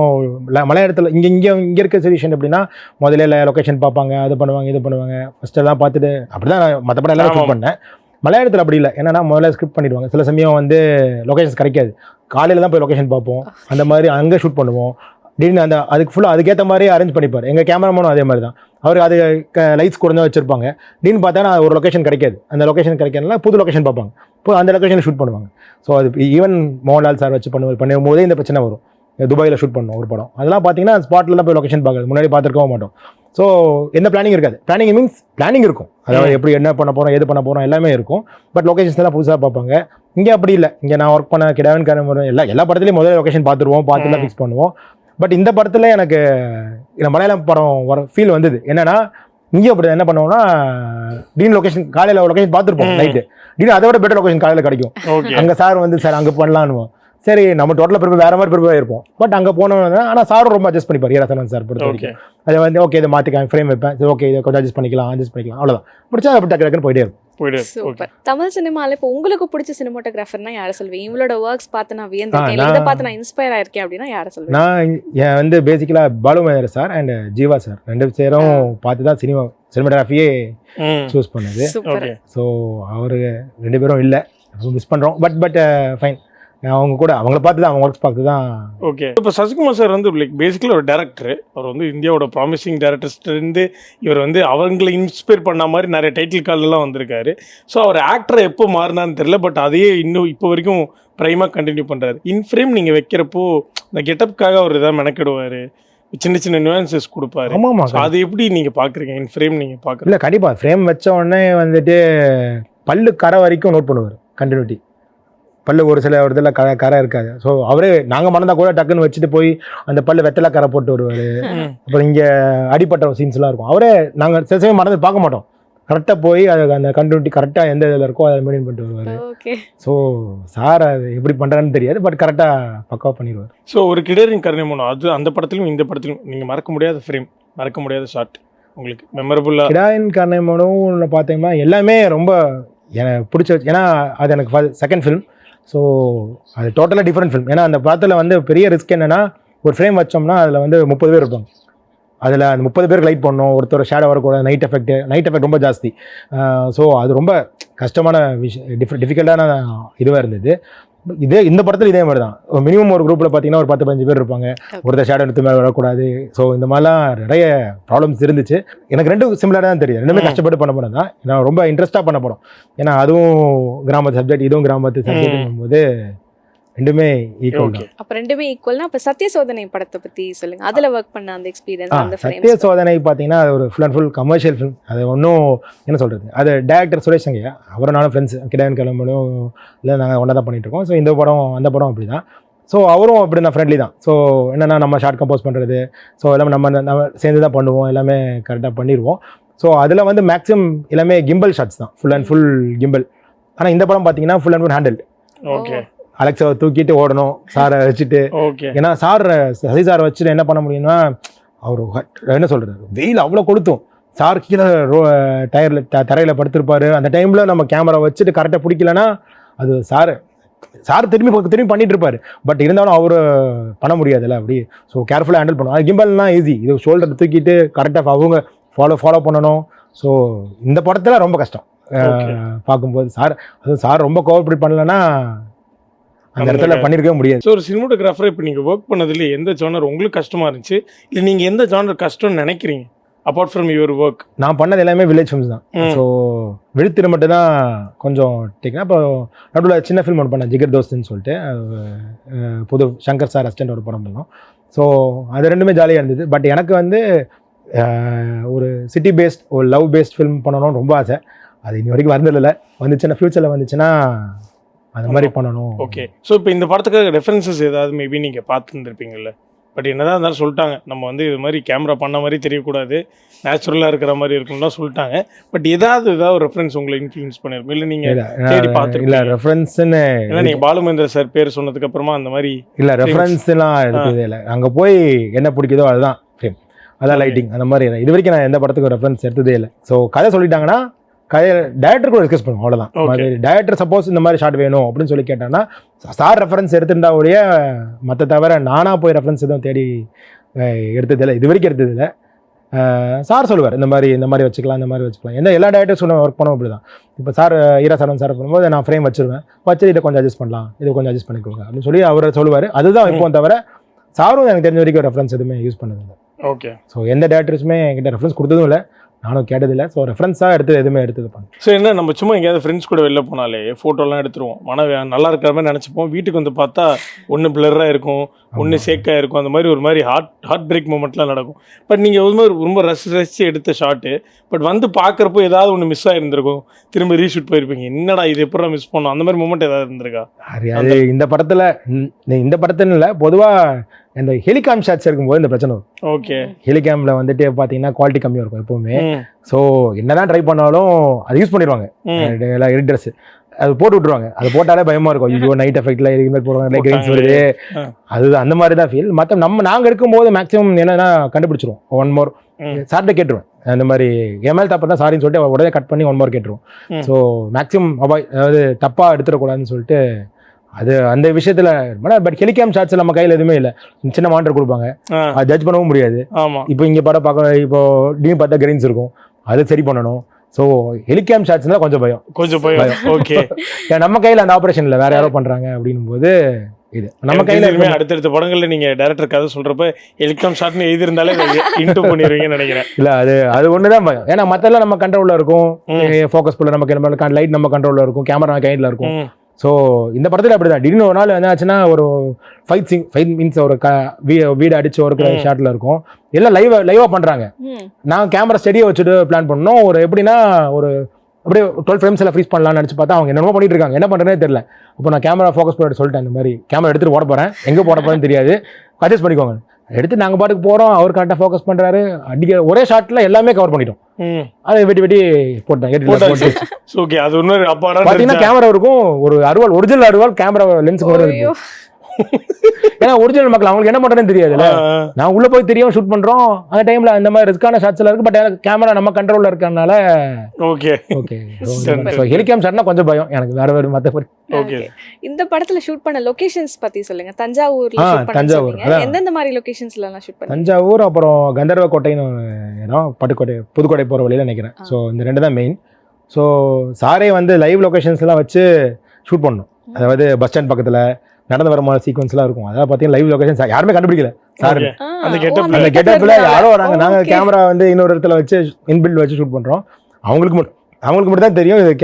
மலையாளத்தில் இங்கே இருக்க சொல்யூஷன் எப்படின்னா முதல்ல லொக்கேஷன் பார்ப்பாங்க, அது பண்ணுவாங்க, இது பண்ணுவாங்க, ஃபர்ஸ்ட் எல்லாம் பார்த்துட்டு அப்படி தான் நான் மற்றபடி எல்லாம் ஷூட் பண்ணேன். மலையாளத்தில் அப்படி இல்லை. என்னன்னா முதல்ல ஸ்கிரிப்ட் பண்ணிடுவாங்க. சில சமயம் வந்து லொக்கேஷன்ஸ் கிடைக்காது, காலையில் தான் போய் லொக்கேஷன் பார்ப்போம். அந்த மாதிரி அங்கே ஷூட் பண்ணுவோம். திடீர்னு அதுக்கு ஃபுல்லாக அதுக்கேற்ற மாதிரி அரேஞ்ச் பண்ணிப்பார். எங்கள் கேமராமேனும் அதே மாதிரி தான். அவர் அது லைட்ஸ் கூட தான் வச்சிருப்பாங்க. திடீர்னு பார்த்தா ஒரு லொக்கேஷன் கிடைக்காது. அந்த லொக்கேஷன் கிடைக்கிறதுனால புது லொக்கேஷன் பார்ப்பாங்க, இப்போ அந்த லொக்கேஷன் ஷூட் பண்ணுவாங்க. ஸோ அது ஈவன் மோகன்லால் சார் வச்சு பண்ணும்போதே இந்த பிரச்சனை வரும். துபாயில் ஷூட் பண்ணோம் ஒரு படம், அதெல்லாம் பார்த்தீங்கன்னா ஸ்பாட்டில் தான் போய் லொக்கேஷன் பார்க்குறது, முன்னாடி பார்த்துருக்கவும் மாட்டோம். ஸோ எந்த பிளானிங் இருக்காது. பிளானிங் மீன்ஸ் பிளானிங் இருக்கும், அதாவது எப்படி என்ன பண்ண போகிறோம், எது பண்ண போகிறோம் எல்லாமே இருக்கும். பட் லொக்கேஷன்ஸ் எல்லாம் புதுசாக பார்ப்பாங்க. இங்கே அப்படி இல்லை. இங்கே நான் ஒர்க் பண்ண கிடாவன் காரணம் எல்லா படத்துலையும் முதல்ல லொக்கேஷன் பார்த்துருவோம், பார்த்து தான் ஃபிக்ஸ் பண்ணுவோம். பட் இந்த படத்தில் எனக்கு மலையாளம் படம் வர ஃபீல் வந்தது. என்னன்னா இங்கே அப்படி என்ன பண்ணுவோம்னா டீன் லொக்கேஷன் காலையில் லொக்கேஷன் பார்த்துருப்போம் நைட்டு, டீன் அதை விட பெட்டர் லொக்கேஷன் காலையில் கிடைக்கும். அங்கே சார் வந்து சார் அங்கே பண்ணலான்னுவோம். சரி நம்ம டோட்டலாக ப்ரிப்பேர் வேறு மாதிரி ப்ரிப்பேர் ஆயிருப்போம். பட் அங்கே போனோம்னா ஆனால் சாரும் ரொம்ப அட்ஜஸ்ட் பண்ணிப்பார். ஈரசனன் சார் பொறுத்த வரைக்கும் அதை வந்து ஓகே இதை மாற்றிக்கலாம், ஃப்ரேம் வைப்பேன், சரி ஓகே இதை கொஞ்சம் அட்ஜஸ்ட் பண்ணிக்கலாம் அவ்வளோதான். முடிச்சா அப்படி டக்குன்னு போயிட்டே இருக்கும். சூப்பர். தமிழ் சினிமால இப்போ உங்களுக்கு பிடிச்ச சினிமாட்டோகிராஃபர்னா யாரை சொல்வீங்க? இவங்களோட ஒர்க்ஸ் பார்த்து நான் வியந்திருக்கேன், இதை பார்த்து நான் இன்ஸ்பயர் ஆயிருக்கேன் அப்படின்னா யாரை சொல்லுவேன்? நான் வந்து பேசிக்கலாக Balu Mahendra sir and Jeeva sir 2 பேரும் பார்த்து தான் சினிமாட்டோகிராஃபியே சூஸ் பண்ணது. ஸோ அவர் 2 பேரும் இல்லை, மிஸ் பண்ணுறோம். பட் ஃபைன், அவங்க கூட அவங்கள பார்த்து தான் அவங்க ஒர்க்ஸ் பார்த்து தான். ஓகே. இப்போ சசிகுமார் சார் வந்து லைக் பேசிக்கலி ஒரு டேரக்டர். அவர் வந்து இந்தியாவோட ப்ராமிசிங் டேரக்டர்ஸ்லேருந்து இவர் வந்து அவங்களை இன்ஸ்பயர் பண்ண மாதிரி நிறைய டைட்டில் கால்லாம் வந்திருக்காரு. ஸோ அவர் ஆக்டரை எப்போ மாறினான்னு தெரியல, பட் அதையே இன்னும் இப்போ வரைக்கும் ப்ரைமாக கண்டினியூ பண்ணுறாரு. இன் ஃப்ரேம் நீங்கள் வைக்கிறப்போ இந்த கெட்டப்புக்காக அவர் இதாக மெனக்கிடுவார், சின்ன சின்ன நியூன்சஸ் கொடுப்பாரு. ஆமாம், அது எப்படி நீங்கள் பார்க்குறீங்க? இன் ஃப்ரேம் நீங்கள் பார்க்குறீங்க? இல்லை கண்டிப்பாக ஃப்ரேம் வச்ச உடனே வந்துட்டு பல்லு கரை வரைக்கும் நோட் பண்ணுவார். கண்டினியூட்டி பல்லு ஒரு சில இடத்துல கரை இருக்காது. ஸோ அவரே நாங்கள் மறந்தா கூட டக்குன்னு வச்சுட்டு போய் அந்த பல்லு வெத்தலை கரை போட்டு வருவார். அப்புறம் இங்கே அடிப்பட்ட சீன்ஸ்லாம் இருக்கும். அவரே நாங்கள் சில சமயம் மறந்து பார்க்க மாட்டோம், கரெக்டாக போய் அது அந்த கண்டினியூட்டி கரெக்டாக எந்த இதில் இருக்கோ அதை மெயின்டைன் பண்ணிட்டு வருவார். ஸோ சார் அது எப்படி பண்ணுறான்னு தெரியாது, பட் கரெக்டாக பக்காவாக பண்ணிடுவார். ஸோ ஒரு கிடரின் கருணைமோனோ அது அந்த படத்துலையும் இந்த படத்துலையும் நீங்கள் மறக்க முடியாத ஃப்ரேம், மறக்க முடியாத ஷாட் உங்களுக்கு மெமரபுல்லாக? கிடாரின் கருணைமோனோவில் பார்த்தீங்கன்னா எல்லாமே ரொம்ப எனக்கு பிடிச்ச, ஏன்னா அது எனக்கு செகண்ட் ஃபிலிம். ஸோ அது டோட்டலாக டிஃப்ரெண்ட் ஃபிலிம். ஏன்னா அந்த படத்தில் வந்து பெரிய ரிஸ்க் என்னென்னா ஒரு ஃப்ரேம் வச்சோம்னா அதில் வந்து 30 பேர் இருப்பாங்க. அதில் அந்த 30 பேருக்கு லைட் பண்ணணும், ஒருத்தர் ஷேடோ வரக்கூடாது, நைட் எஃபெக்ட் ரொம்ப ஜாஸ்தி. ஸோ அது ரொம்ப கஷ்டமான டிஃபிகல்ட்டான இதுவாக இருந்தது. இந்த படத்தில் இதே மாதிரி தான். மினிமம் ஒரு குரூப்பில் பார்த்தீங்கன்னா ஒரு 10-15 பேர் இருப்பாங்க, ஒருத்தர் ஷேடோ எடுத்து மேலே வரக்கூடாது. ஸோ இந்த மாதிரிலாம் நிறைய ப்ராப்ளம்ஸ் இருந்துச்சு. எனக்கு 2 சிமிலராக தான் தெரியும். 2மே கஷ்டப்பட்டு பண்ண போனது தான். நான் ரொம்ப இன்ட்ரெஸ்ட்டாக பண்ண போகிறோம். ஏன்னா அதுவும் கிராமத்து சப்ஜெக்ட், இதுவும் கிராமத்து சப்ஜெக்ட் போது 2மே ஈக்குவல் தான். அப்ப 2மே ஈக்குவல்னா அப்ப சத்திய சோதனை படத்தை பத்தி சொல்லுங்க. அதுல ஒர்க் பண்ண அந்த எக்ஸ்பீரியன்ஸ், அந்த ஃப்ரேம். சத்திய சோதனை பார்த்தீங்கன்னா அது ஒரு full and full commercial film. அது ஒன்றும் என்ன சொல்கிறது, அது டேரக்டர் சுரேஷ் சங்கையா, அவரும் நானும் ஃப்ரெண்ட்ஸ், கிடான் கிளம்பலும் இல்லை நாங்கள் ஒன்றா தான் பண்ணிட்டு இருக்கோம். ஸோ இந்த படம் அந்த படம் அப்படி தான். ஸோ அவரும் அப்படி நான் ஃப்ரெண்ட்லி தான். ஸோ என்னென்னா நம்ம ஷார்ட் கம்போஸ் பண்ணுறது, ஸோ எல்லாமே நம்ம சேர்ந்து தான் பண்ணுவோம், எல்லாமே கரெக்டாக பண்ணிடுவோம். ஸோ அதில் வந்து மேக்ஸிமம் எல்லாமே கிம்பல் ஷாட்ஸ் தான், ஃபுல் அண்ட் ஃபுல் கிம்பல். ஆனால் இந்த படம் பார்த்தீங்கன்னா full and full handle. Okay. அலெக்ஸாவை தூக்கிட்டு ஓடணும் சாரை வச்சுட்டு. ஏன்னா சசி சாரை வச்சுட்டு என்ன பண்ண முடியும்னா அவர் என்ன சொல்கிறது, வெயில் அவ்வளோ கொடுத்தும் சார் கீழே டயரில் தரையில் படுத்திருப்பாரு. அந்த டைமில் நம்ம கேமரா வச்சுட்டு கரெக்டாக பிடிக்கலன்னா அது சார் திரும்பி பண்ணிட்டு இருப்பாரு. பட் இருந்தாலும் அவர் பண்ண முடியாதுல்ல அப்படி. ஸோ கேர்ஃபுல்லாக ஹேண்டில் பண்ணுவோம். அது கிம்பல்லாம் ஈஸி, இது ஷோல்டர் தூக்கிட்டு கரெக்டாக அவங்க ஃபாலோ பண்ணணும். ஸோ இந்த படத்தில் ரொம்ப கஷ்டம் பார்க்கும்போது. சார் ரொம்ப கோஆப்ரேட் பண்ணலன்னா அந்த இடத்துல பண்ணியிருக்கவே முடியாது. ஸோ ஒரு சினிமோட்டோகிராஃபர் இப்போ நீங்கள் ஒர்க் பண்ணதுல எந்த ஜானர் உங்களுக்கு கஷ்டமாக இருந்துச்சு, இல்லை நீங்கள் எந்த ஜானர் கஷ்டம்னு நினைக்கிறீங்க அப்பார்ட் ஃப்ரம் யுவர் ஒர்க்? நான் பண்ணது எல்லாமே வில்லேஜ் ஃபிலிம்ஸ் தான். ஸோ விழுத்திர மட்டும் தான் கொஞ்சம் டேக்கா. இப்போ நடுவில் சின்ன ஃபில்ம் ஒன்று பண்ணேன், ஜிகர் தோஸ்துன்னு சொல்லிட்டு, புது சங்கர் சார் அசிஸ்டன்ட் ஒரு படம் பண்ணோம். ஸோ அது ரெண்டுமே ஜாலியாக இருந்தது. பட் எனக்கு வந்து ஒரு சிட்டி பேஸ்ட் ஒரு லவ் பேஸ்ட் ஃபிலிம் பண்ணணும்னு ரொம்ப ஆசை. அது இன்னி வரைக்கும் வந்ததில்லை. வந்துச்சுன்னா ஃப்யூச்சரில் வந்துச்சுன்னா அந்த மாதிரி பண்ணணும். ஓகே. ஸோ இப்போ இந்த படத்துக்காக ரெஃபரன்சஸ் ஏதாவது மேபி நீங்கள் பார்த்துருந்துருப்பீங்கல்ல, பட் என்னதான் இருந்தாலும் சொல்லிட்டாங்க நம்ம வந்து இது மாதிரி கேமரா பண்ண மாதிரி தெரியக்கூடாது, நேச்சுரலாக இருக்கிற மாதிரி இருக்கணும்னா சொல்லிட்டாங்க. பட் ஏதாவது ஒரு ரெஃபரன்ஸ் உங்களை இன்ஃப்ளூயன்ஸ் பண்ணிருக்கும், இல்லை நீங்கள் தேடி பார்த்துருக்கீங்க? இல்லை ரெஃபரன்ஸ்ன்னு ஏன்னா நீங்கள் பாலுமேந்திர சார் பேர் சொன்னதுக்கு அப்புறமா அந்த மாதிரி இல்லை ரெஃபரன்ஸ்லாம் இருக்குது. இல்லை அங்கே போய் என்ன பிடிக்குதோ அதுதான் ஃப்ரேம், அதான் லைட்டிங், அந்த மாதிரி. இது வரைக்கும் நான் எந்த படத்துக்கும் ரெஃபரன்ஸ் எடுத்ததே இல்லை. ஸோ கதை சொல்லிட்டாங்கன்னா கதை டேரக்டர் கூட டிஸ்கஸ் பண்ணுவோம், அவ்வளோதான். டேரக்டர் சப்போஸ் இந்த மாதிரி ஷாட் வேணும் அப்படின்னு சொல்லி கேட்டாங்கன்னா சார் ரெஃபரன்ஸ் எடுத்துட்டா ஒழிய மற்ற தவிர நானாக போய் ரெஃபரன்ஸ் எதுவும் தேடி எடுத்ததில்லை, இது வரைக்கும் எடுத்ததில்லை. சார் சொல்லுவார் இந்த மாதிரி வச்சுக்கலாம், இந்த மாதிரி வச்சுக்கலாம். எல்லா டேரக்டர் சொல்ல ஒர்க் பண்ணுவோம் அப்படி தான். இப்போ சார் ஈரா சரவணன் சார் பண்ணும்போது நான் ஃப்ரேம் வச்சுருவேன், வச்சு இதை கொஞ்சம் அட்ஜஸ்ட் பண்ணலாம், இதை கொஞ்சம் அட்ஜஸ்ட் பண்ணிக்கோங்க அப்படின்னு சொல்லி அவர் சொல்லுவார். அதுதான் இப்போ தவிர சாரும் எனக்கு தெரிஞ்ச வரைக்கும் ரெஃபரன்ஸ் எதுவுமே யூஸ் பண்ணதில்லை. ஓகே. ஸோ எந்த டேரக்டர்ஸுமே என்கிட்ட ரெஃபரன்ஸ் கொடுத்ததும் இல்லை, நானும் கேட்டதில்லை. ஸோ ரெஃபரன்ஸாக எதுவுமே எடுத்தது பண்ணேன். ஸோ என்ன நம்ம சும்மா எங்கேயாவது ஃப்ரெண்ட்ஸ் கூட வெளில போனாலே ஃபோட்டோலாம் எடுத்துருவோம், மனம் நல்லா இருக்கிற மாதிரி நினச்சிப்போம். வீட்டுக்கு வந்து பார்த்தா ஒன்று பிளராக இருக்கும், ஒன்று சேக்காக இருக்கும், அந்த மாதிரி ஒரு மாதிரி ஹார்ட் பிரேக் மூமெண்ட்லாம் நடக்கும். பட் நீங்கள் ஒரு மாதிரி ரொம்ப ரசித்து எடுத்த ஷாட்டு, பட் வந்து பார்க்குறப்போ ஏதாவது ஒன்று மிஸ் ஆகிருந்திருக்கும், திரும்ப ரீஷூட் போயிருப்பீங்க, என்னடா இது எப்பறம் மிஸ் பண்ணோம், அந்த மாதிரி மூமெண்ட் ஏதாவது இருந்திருக்கா? அது இந்த படத்தில் இல்லை, பொதுவாக இந்த ஹெலிகாம் ஷாட்ஸ் இருக்கும்போது இந்த பிரச்சனை வரும். ஓகே. ஹெலிகாமில் வந்துட்டு பார்த்தீங்கன்னா குவாலிட்டி கம்மியாக இருக்கும் எப்போவுமே. ஸோ என்னதான் ட்ரை பண்ணாலும் அது யூஸ் பண்ணிடுவாங்க எல்லாம் எடிட்டர்ஸ், அது போட்டு விட்டுருவாங்க. அது போட்டாலே பயமாக இருக்கும், ஐயோ நைட் எஃபெக்ட்ல மாதிரி போடுவாங்க, கிரெயின்ஸ் வருது, அது அந்த மாதிரி தான் ஃபீல். மற்ற நாங்கள் இருக்கும்போது மேக்ஸிமம் என்னன்னா கண்டுபிடிச்சிருவோம். ஒன் மோர் சார்கிட்ட கேட்டுருவேன், அந்த மாதிரி எம்எல் தப்பா தான் சாரின்னு சொல்லிட்டு உடனே கட் பண்ணி ஒன் மோர் கேட்டுருவோம். ஸோ மேக்ஸிமம் அதாவது தப்பாக எடுத்துடக்கூடாதுன்னு சொல்லிட்டு அது அந்த விஷயத்துல. பட் ஹெலிகாம் ஷாட்ஸ் நம்ம கையில் எதுவுமே இல்லை, சின்ன மானிட்டர் கொடுப்பாங்க, அது ஜட்ஜ் பண்ணவும் முடியாது. இப்போ இங்கே படம் பார்க்க இப்போ டீம் பார்த்தா கிரெயின்ஸ் இருக்கும், அது சரி பண்ணணும். ஸோ ஹெலிகாம் ஷாட்ஸ்னா கொஞ்சம் பயம். ஓகே. நம்ம கையில் அந்த ஆப்ரேஷன் இல்லை, வேற யாரோ பண்றாங்க அப்படின்னும் போது இது நம்ம கையில அடுத்தடுத்த படங்கள்ல நீங்க டைரக்டர் கதை சொல்றப்ப ஹெலிகாம் ஷாட்னு எழுதிருந்தாலே இன்டூ பண்ணிடுவீங்கன்னு நினைக்கிறேன். இல்ல அது ஒண்ணுதான் பயம். ஏன்னா மத்தெல்லாம் நம்ம கண்ட்ரோல்ல இருக்கும், ஃபோக்கஸ் புள்ள நமக்கு லைட் நம்ம கண்ட்ரோல்ல இருக்கும், கேமரா கைட்ல இருக்கும். ஸோ இந்த படத்தில் அப்படிதான். திடீர்னு ஒரு நாள் என்ன ஆச்சுன்னா ஒரு ஃபைட் மீன்ஸ் ஒரு வீடு அடிச்சு ஒரு ஷாட்ல இருக்கும், எல்லாம் லைவா பண்றாங்க. நான் கேமரா ஸ்டெடியை வச்சுட்டு பிளான் பண்ணோம். ஒரு எப்படின்னா ஒரு அப்படியே 12 ஃப்ரேம்ஸ் எல்லாம் ஃப்ரீஸ் பண்ணலாம்னு நினச்சி பார்த்தா அவங்க என்னமோ பண்ணிட்டு இருக்காங்க, என்ன பண்ணுறேனே தெரியல. அப்போ நான் கேமரா ஃபோக்கஸ் பண்ணிட்டு சொல்லிட்டேன், இந்த மாதிரி கேமரா எடுத்துட்டு ஓட போகிறேன், எங்கே போட போகிறேன்னு தெரியாது, அட்ஜஸ்ட் பண்ணிக்கோங்க. எடுத்து நாங்கள் பாட்டுக்கு போகிறோம், அவர் கரெக்டாக ஃபோக்கஸ் பண்ணுறாரு, அடிக்க ஒரே ஷாட்டில் எல்லாமே கவர் பண்ணிட்டோம். அதை வெட்டி போட்டேன். அது ஒன்று பார்த்தீங்கன்னா கேமரா இருக்கும், ஒரு அருவாள், ஒரிஜினல் அருவாள் கேமரா லென்ஸுக்கு வருது. ஏன்னா ஒரிஜினல் மக்கள் அவங்களுக்கு என்ன பண்றதுன்னு தெரியாதுல்ல. நான் உள்ள போய் தெரியும் ஷூட் பண்றோம், அந்த டைம்ல அந்த மாதிரி ரிஸ்கான ஷாட்ஸ் எல்லாம் இருக்கு. பட் கேமரா நம்ம கண்ட்ரோல்ல இருக்கறனால ஓகே. சோ ஹெலிகாம் ஷாட்னா கொஞ்சம் பயம் எனக்கு, வேற மத்தபடி ஓகே. இந்த படத்துல ஷூட் பண்ண லொகேஷன்ஸ் பத்தி சொல்லுங்க. தஞ்சாவூர்ல ஷூட் பண்ணீங்க, எந்தெந்த மாதிரி லொகேஷன்ஸ்ல எல்லாம் ஷூட் பண்ணீங்க? தஞ்சாவூர், அப்புறம் கந்தர்வ கோட்டைன்னு இடம், பட்டுக்கோட்டை புதுக்கோட்டை போற வழியில நினைக்கிறேன். ஸோ இந்த ரெண்டு தான் மெயின். ஸோ சாரே வந்து லைவ் லொகேஷன்ஸ் எல்லாம் வச்சு ஷூட் பண்ணோம். அதாவது பஸ் ஸ்டாண்ட் பக்கத்துல நடந்து வர மாதிரி சீக்வன்ஸ்லாம் இருக்கும். அதெல்லாம் பார்த்தீங்கன்னா லைவ் லொகேஷன் யாருமே கண்டுபிடிக்கல. சார் அந்த கெட்டப்ல யாரோ வராங்க, நாங்க கேமரா வந்து இன்னொரு இடத்துல வச்சு இன்பில்ட் வச்சு ஷூட் பண்றோம். அவங்களுக்கு மட்டும் தான் தெரியும் இது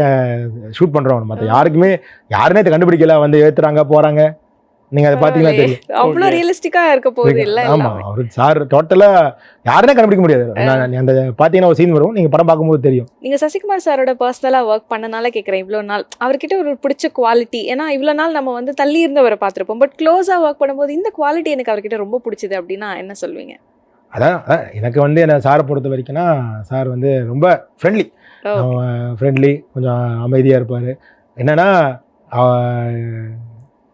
ஷூட் பண்றோம். மற்ற யாருக்குமே யாருமே இதை கண்டுபிடிக்கல. வந்து ஏத்துறாங்க போறாங்க, நீங்க அதை பாத்தீங்கன்னா தெரியும். அவ்வளவு ரியலிஸ்டிக்கா இருக்க போகுது இல்ல. ஆமா, அவர் சார் டோட்டலா யாருமே கண்டுபிடிக்க முடியாது. அந்த பாத்தீங்கன்னா ஒரு சீன் வரும், நீங்க படம் பார்க்கும்போது தெரியும். நீங்க சசிகுமார் சாரோட பர்சனலா ஒர்க் பண்ணனால கேக்குறேன், இவ்வளவு நாள் அவர்கிட்ட ஒரு பிடிச்ச குவாலிட்டி, ஏன்னா இவ்வளவு நாள் நம்ம வந்து தள்ளி இருந்தவரை பார்த்திருப்போம், பட் க்ளோஸா ஒர்க் பண்ணும்போது இந்த குவாலிட்டி எனக்கு அவர்கிட்ட ரொம்ப பிடிச்சது அப்படின்னா என்ன சொல்வீங்க? அதான் எனக்கு வந்து என்ன சாரை பொறுத்த வரைக்கும்னா, சார் வந்து ரொம்ப ஃப்ரெண்ட்லி, கொஞ்சம் அமைதியா இருப்பாரு. என்னன்னா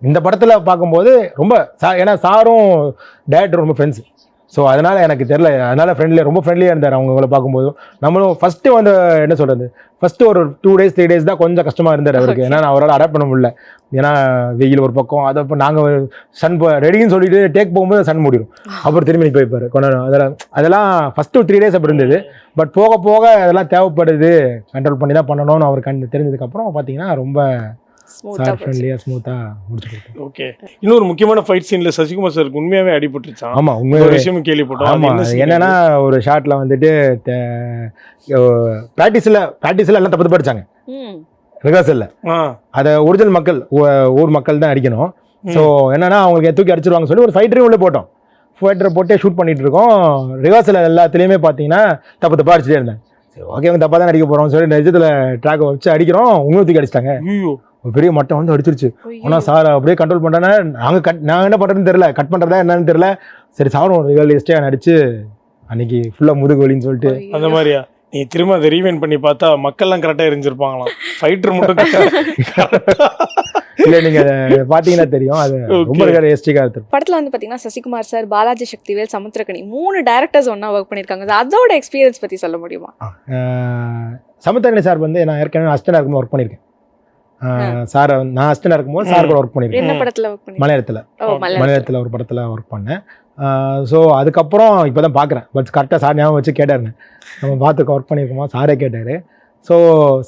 இந்த படத்துல பார்க்கும்போது ரொம்ப ஏன்னா சாரும் டேரக்டர் ரொம்ப ஃப்ரெண்ட்ஸ். ஸோ அதனால் எனக்கு தெரில, அதனால் ரொம்ப ஃப்ரெண்ட்லியாக இருந்தார் அவங்கள பார்க்கும்போது. நம்மளும் ஃபஸ்ட்டு வந்து என்ன சொல்கிறது, ஃபஸ்ட்டு ஒரு 2 days 3 days தான் கொஞ்சம் கஷ்டமாக இருந்தார் அவருக்கு. ஏன்னா அவரால் அடாப்ட் பண்ண முடியல. ஏன்னா வெயில் ஒரு பக்கம், அதை இப்போ நாங்கள் சன் ரெடின்னு சொல்லிட்டு டேக் போகும்போது சன் மூடிடும், அப்புறம் திரும்பி போய்ப்பார் கொண்டாடும். அதெல்லாம் ஃபஸ்ட்டு 3 days அப்படி இருந்தது. பட் போக போக அதெல்லாம் தேவைப்படுது, கண்ட்ரோல் பண்ணி தான் பண்ணணும்னு அவர் தெரிஞ்சதுக்கப்புறம் பார்த்தீங்கன்னா ரொம்ப ஸ்மூத்தாக முடிச்சு. ஓகே, இன்னொரு முக்கியமான ஃபைட் சீன்ல சசிகுமார் சாருக்கு உண்மையாவே அடிபட்டுருச்சான். ஆமா, ஒரு விஷயம் கேள்விப்பட்டோம். ஆமா, என்னன்னா ஒரு ஷாட்ல வந்துட்டு பிராக்டிஸ்ல எல்லாம் தப்பு படிச்சாங்க ரிஹர்சல்ல. அதை ஒரிஜினல் மக்கள், ஊர் மக்கள் தான் அடிக்கணும். ஸோ என்னன்னா அவங்களுக்கு தூக்கி அடிச்சிருவாங்க சொல்லி ஒரு ஃபைட்டரையும் உள்ள போட்டோம். ஃபைட்டரை போட்டே ஷூட் பண்ணிட்டு இருக்கோம். ரிஹர்சல் எல்லாத்துலேயுமே பார்த்தீங்கன்னா தப்பா அடிச்சுட்டே இருந்தேன். சரி, ஓகே, அவங்க தப்பா தான் அடிக்க போறோம் சொல்லி நிஜத்துல ட்ராக் வச்சு அடிக்கிறோம், உங்களும் தூக்கி அடிச்சிட்டாங்க. பெரிய மட்டம் வந்து அடிச்சிருச்சு. ஆனால் சார் அப்படியே கண்ட்ரோல் பண்ணுறேன்னா நாங்கள் என்ன பண்ணுறதுன்னு தெரியல, கட் பண்ணுறதா என்னன்னு தெரியல. சரி சாரும் ரியலிஸ்டே நடிச்சு அன்னைக்கு ஃபுல்லாக முதுகு வலின்னு சொல்லிட்டு. அந்த மாதிரியா? நீ திரும்ப அதை ரீவைண்ட் பண்ணி பார்த்தா மக்கள்லாம் கரெக்டாக எரிஞ்சிருப்பாங்களாம், ஃபைட்டர் மட்டும் இல்லை, நீங்கள் பார்த்தீங்கன்னா தெரியும், அது ரொம்ப ரியலிஸ்டிக்காக இருக்கு. படத்தில் வந்து பார்த்தீங்கன்னா சசிகுமார் சார், பாலாஜி சக்திவேல், சமுத்திரக்கனி 3 டைரக்டர்ஸ் ஒன்றா ஒர்க் பண்ணியிருக்காங்க. அதோட எக்ஸ்பீரியன்ஸ் பற்றி சொல்ல முடியுமா? சமுத்திரக்கனி சார் வந்து நான் ஏற்கனவே அசிஸ்டண்டாக இருக்கும்போது ஒர்க் பண்ணியிருக்கேன். சார் நான் அசிஸ்டண்டாக இருக்கும்போது சார் கூட ஒர்க் பண்ணியிருக்கேன். என்ன படத்தில் ஒர்க் பண்ணி? மலையாளத்தில் ஒரு படத்தில் ஒர்க் பண்ணேன். ஸோ அதுக்கப்புறம் இப்போ தான் பார்க்குறேன். பட் கரெக்டாக சார் ஞாபகம் வச்சு கேட்டாருன்னு, நம்ம பார்த்துக்க ஒர்க் பண்ணியிருக்கோமா சாரே கேட்டார். ஸோ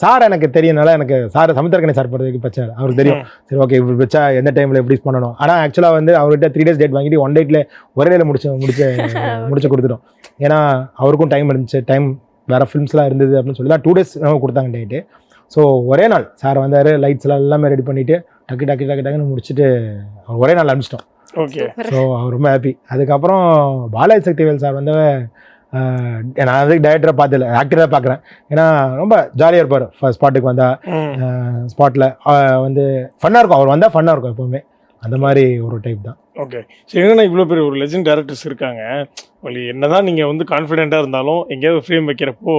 சார் எனக்கு தெரியனால எனக்கு சார் சமுத்திரக்கனி சார் போகிறதுக்கு பிரச்சனை இல்லை, அவருக்கு தெரியும். சரி, ஓகே, இப்படி வச்சா எந்த டைமில் எப்படி பண்ணணும். ஆனால் ஆக்சுவலாக வந்து அவர்கிட்ட 3 days டேட் வாங்கிட்டு 1 dayல ஒரே டேல முடிச்சு கொடுத்துட்டோம். ஏன்னா அவருக்கும் டைம் இருந்துச்சு, டைம் வேறு ஃபிலிம்ஸ்லாம் இருந்தது அப்படின்னு சொல்லி தான் 2 days கொடுத்தாங்க டேட்டு. ஸோ ஒரே நாள் சார் வந்தார், லைட்ஸ்லாம் எல்லாமே ரெடி பண்ணிவிட்டு டக்குன்னு முடிச்சுட்டு அவர் ஒரே நாள் அனுப்பிச்சிட்டோம். ஓகே, ஸோ அவர் ரொம்ப ஹாப்பி. அதுக்கப்புறம் பாலாஜி சக்திவேல் சார் வந்து நான் அதுக்கு டைரக்டராக பார்த்துல ஆக்டராக பார்க்குறேன். ஏன்னா ரொம்ப ஜாலியாக இருப்பார். ஸ்பாட்டுக்கு வந்தால் ஸ்பாட்டில் வந்து ஃபன்னாக இருக்கும், அவர் வந்தால் ஃபன்னாக இருக்கும் எப்போவுமே. அந்த மாதிரி ஒரு டைப் தான். ஓகே, சரி, என்னன்னா இவ்வளோ பெரிய ஒரு லெஜெண்ட் டேரக்டர்ஸ் இருக்காங்க. என்னதான் நீங்கள் வந்து கான்ஃபிடென்ட்டாக இருந்தாலும் எங்கேயாவது ஃப்ரேம் வைக்கிறப்போ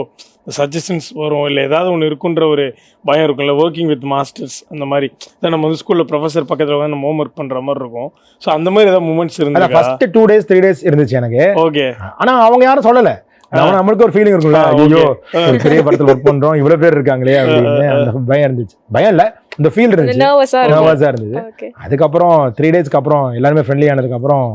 சஜஷன்ஸ் வரும், இல்லை ஏதாவது ஒன்று இருக்குன்ற ஒரு பயம் இருக்கும்ல. ஒர்க்கிங் வித் மாஸ்டர்ஸ் அந்த மாதிரி தான் நம்ம வந்து ஸ்கூலில் ப்ரொஃபஸர் பக்கத்தில் வந்து நம்ம ஹோம் ஒர்க் பண்ணுற மாதிரி இருக்கும். ஸோ அந்த மாதிரி ஏதாவது மூமெண்ட்ஸ் இருந்தது? ஃபர்ஸ்ட் 2 days 3 days இருந்துச்சு எனக்கு. ஓகே, ஆனால் அவங்க யாரும் சொல்லலை. நம்மளுக்கு ஒரு ஃபீலிங் இருக்கும்ல, ஐயோ பெரிய படத்தில் ஒர்க் பண்ணுறோம், இவ்வளோ பேர் இருக்காங்களே அப்படின்னு அந்த பயம் இருந்துச்சு. பயம் இல்லை, இந்த ஃபீல் இருந்துச்சு, நர்வஸாக இருந்தது. அதுக்கப்புறம் 3 daysக்கு அப்புறம் எல்லாருமே ஃப்ரெண்ட்லி ஆனதுக்கப்புறம்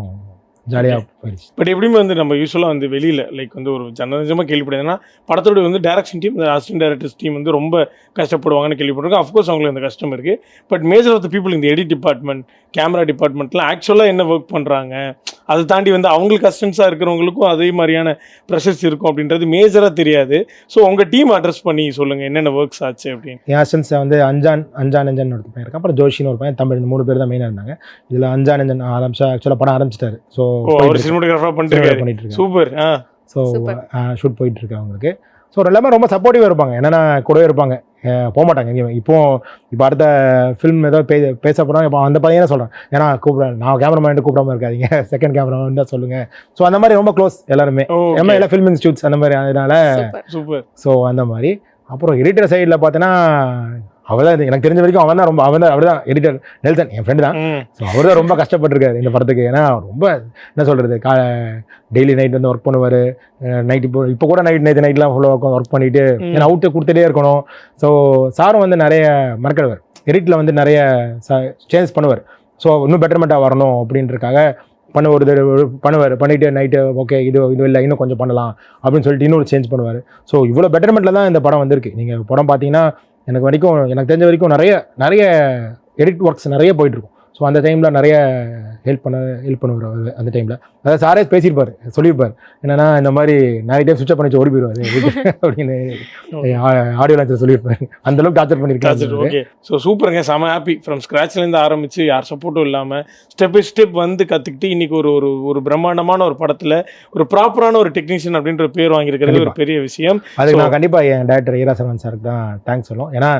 ஜாலியாக போயிடுச்சு. பட் எப்படியுமே வந்து நம்ம யூஸ்வலாக வந்து வெளியில் லைக் வந்து ஒரு ஜனரஞ்சமாக கேள்விப்படுதுன்னா படத்தோட வந்து direction team, assistant directors team வந்து ரொம்ப கஷ்டப்படுவாங்கன்னு கேள்விப்பட்டிருக்கோம். அஃப்கோர்ஸ் அவங்களுக்கு அந்த கஷ்டம் இருக்குது. But major of the people இந்த எடிட் டிபார்ட்மெண்ட், கேமரா டிபார்ட்மெண்ட்லாம் ஆக்சுவலாக என்ன ஒர்க் பண்ணுறாங்க, அதை தாண்டி வந்து அவங்களுக்கு கஸ்டன்ஸாக இருக்கிறவங்களுக்கும் அதே மாதிரியான ப்ரெஷர்ஸ் இருக்கும் அப்படின்றது மேஜராக தெரியாது. ஸோ உங்கள் டீம் அட்ரஸ் பண்ணி சொல்லுங்கள் என்னென்ன ஒர்க்ஸ் ஆச்சு அப்படின்னு. என் அசிஸ்டன்ஸ் வந்து அஞ்சான் ஒரு பையன் இருக்கு, அப்புறம் ஜோஷின்னு ஒரு பையன், தமிழ், 3 பேர் தான் மெயினாக இருந்தாங்க. இதில் அஞ்சான் ஆரம்பிச்சா ஆக்சுவலாக படம் ஆரம்பிச்சிட்டாரு. ஸோ சினிமாட்டோகிராஃபராக பண்ணிட்டு சூப்பர். ஸோ ஷூட் போயிட்டு இருக்கு அவங்களுக்கு. ஸோ எல்லாமே ரொம்ப சப்போர்ட்டிவாக இருப்பாங்க, என்னென்னா கூடவே இருப்பாங்க, போக மாட்டாங்க எங்கேயுமே. இப்போ அடுத்த ஃபிலிம் ஏதோ பேச போகிறோம், இப்போ அந்த பையனை சொல்கிறேன், ஏன்னா கூப்பிட்றேன், நான் கேமராமேன் கூப்பிடாம இருக்காதீங்க, செகண்ட் கேமராமேன் தான் சொல்லுங்கள். ஸோ அந்த மாதிரி ரொம்ப க்ளோஸ் எல்லாருமே, எல்லாம் ஃபிலிம் இன்ஸ்டியூட்ஸ் அந்த மாதிரி. அதனால சூப்பர். ஸோ அந்த மாதிரி. அப்புறம் எடிட்டர் சைடில் பார்த்தீங்கன்னா அவர் தான் எனக்கு தெரிஞ்ச வரைக்கும் அவர் தான் எடிட்டர். நெல்சன் என் ஃப்ரெண்டு தான். ஸோ அவர் தான் ரொம்ப கஷ்டப்பட்டிருக்காரு இந்த படத்துக்கு. ஏன்னா ரொம்ப என்ன சொல்கிறது, டெய்லி நைட் வந்து ஒர்க் பண்ணுவார். நைட் இப்போ கூட நைட்லாம் ஃபுல்லாக ஒர்க் பண்ணிவிட்டு ஏன்னா அவுட்டு கொடுத்துட்டே இருக்கணும். ஸோ சாரும் வந்து நிறைய மறக்கிடுவார், எடிட்டில் வந்து நிறைய சேஞ்ச் பண்ணுவார். ஸோ இன்னும் பெட்டர்மெண்ட்டாக வரணும் அப்படின்றதுக்காக பண்ணிவிட்டு நைட்டு ஓகே இது இல்லை இன்னும் கொஞ்சம் பண்ணலாம் அப்படின்னு சொல்லிட்டு இன்னொரு சேஞ்ச் பண்ணுவார். ஸோ இவ்வளோ பெட்டர்மெண்ட்டில் தான் இந்த படம் வந்திருக்கு. நீங்கள் படம் பார்த்தீங்கன்னா எனக்கு தெரிஞ்ச வரைக்கும் நிறைய எடிட் ஒர்க்ஸ் நிறைய போயிட்டுருக்கும். ஸோ அந்த டைமில் நிறைய ஹெல்ப் பண்ணுவார் அவர். அந்த டைமில் அதாவது சாரே பேசியிருப்பார், சொல்லியிருப்பார், என்னென்னா இந்த மாதிரி நிறைய டைம் சுவிட்ச் பண்ணி ஓடி போயிடுவார் அப்படின்னு ஆடியோ லான்ச்சில் சொல்லியிருப்பார். அந்தளவுக்கு டார்ச்சர் பண்ணியிருக்காரு. ஓகே, ஸோ சூப்பருங்க, செம ஹாப்பி. ஃப்ரம் ஸ்க்ராட்ச்லேருந்து ஆரம்பித்து யார் சப்போர்ட்டும் இல்லாமல் ஸ்டெப் பை ஸ்டெப் வந்து கற்றுக்கிட்டு இன்றைக்கி ஒரு பிரம்மாண்டமான ஒரு படத்தில் ஒரு ப்ராப்பரான ஒரு டெக்னீஷியன் அப்படின்ற பேர் வாங்கியிருக்கிறது ஒரு பெரிய விஷயம். அதுக்கு நான் கண்டிப்பாக என் டேரக்டர் ஈராசவன் சாருக்கு தான் தேங்க்ஸ் சொல்லுவோம். ஏன்னா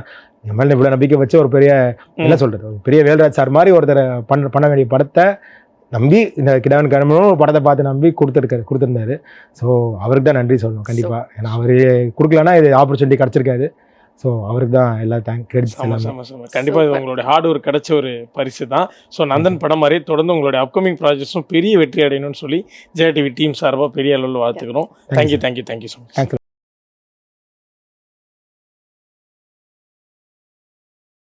என் மேலே இவ்வளோ நம்பிக்கை வச்சு ஒரு பெரிய என்ன சொல்கிறது, ஒரு பெரிய வேல்ராஜ் சார் மாதிரி ஒருத்தர் பண்ண வேண்டிய படத்தை நம்பி இந்த கிடாவன் கிளம்பணும் ஒரு படத்தை பார்த்து நம்பி கொடுத்துருந்தாரு. ஸோ அவருக்கு தான் நன்றி சொல்லணும் கண்டிப்பாக. ஏன்னா அவர் கொடுக்கலன்னா இது ஆப்பர்ச்சுனிட்டி கிடச்சிருக்காது. ஸோ அவருக்கு தான் எல்லா கிரெடிட்ஸ் ஆமா எல்லாமே. ஆமா கண்டிப்பா இது உங்களுடைய ஹார்ட் ஒர்க் கிடைச்ச ஒரு பரிசு தான். ஸோ நந்தன் படம் மாதிரி தொடர்ந்து உங்களுடைய அப்கமிங் ப்ராஜெக்ட்ஸும் பெரிய வெற்றி அடையணும்னு சொல்லி ஜெயா டிவி டீம் சார்பாக பெரிய அளவில் வாழ்த்துக்கிறோம். Thank you so much. தேங்க்ஸ்.